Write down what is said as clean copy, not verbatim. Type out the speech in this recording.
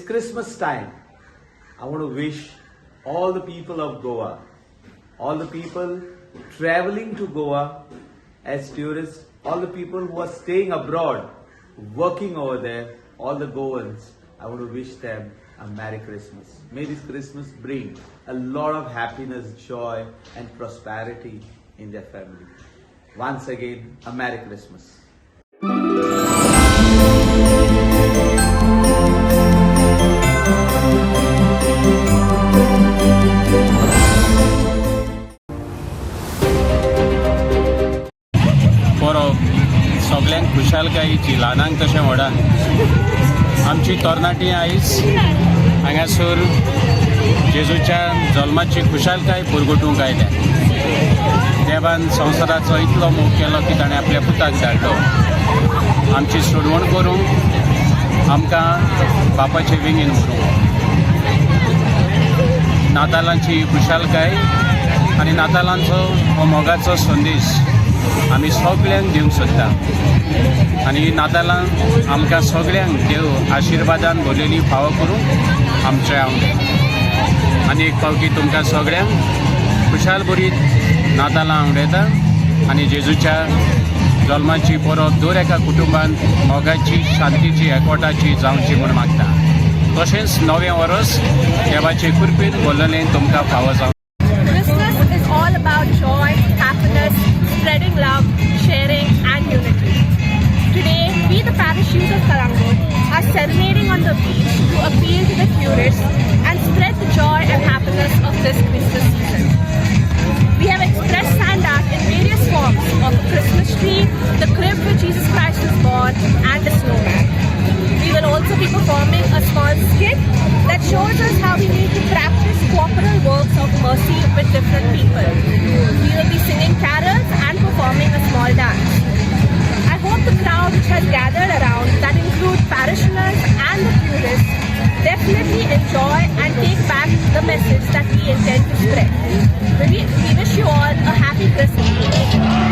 Christmas time, I want to wish all the people of Goa, all the people traveling to Goa as tourists, all the people who are staying abroad, working over there, all the Goans, I want to wish them a Merry Christmas. May this Christmas bring a lot of happiness, joy and prosperity in their family. Once again, a Merry Christmas. सगळ्यांक खुशालकायेची ल्हानांक तशें व्हडांक आमची तरणाटी आयज हांगासर जेजूच्या जल्माची खुशालकाय पुरगटूंक आयल्या. देवान संवसाराचो इतलो मोग केलो की ताणें आपल्या पुताक धाडलो आमची सोडवण करूंक, आमकां बापाचे विंगीन व्हरूंक. नातालांची खुशालकाय आनी नातालांचो हो मोगाचो संदेश आमी सगळ्यांक दिवंक सोदता आनी नातालांक आमकां सगळ्यांक देव आशिर्वादान भरलेली फावो करूंक आमचें हांव आनी एक फावटी तुमकां सगळ्यांक खुशाल बरी नातालां आवडयता आनी जेजूच्या जल्माची परब दर एका कुटुंबान मोगाची, शांतीची, एकवटाची जावची म्हूण मागता. तशेंच नवें वर्स देवाचे कृपेन भरलेलें तुमकां फावो जावं. Christmas is all about joy, happiness, spreading love, sharing and unity. Today, we the Parish youth of Calangute are serenading on the beach to appeal to the tourists and spread the joy and happiness of this Christmas season. We have expressed sand art in various forms of a Christmas tree, the crib where Jesus Christ was born and a snowman. We will also be performing a small skit that shows us how we need to practice corporal works of mercy with different people. We will be singing carols and performing a small dance. I hope the crowd which has gathered around, that include parishioners and the tourists, definitely enjoy and take back the message that we intend to spread. We wish you all a happy Christmas.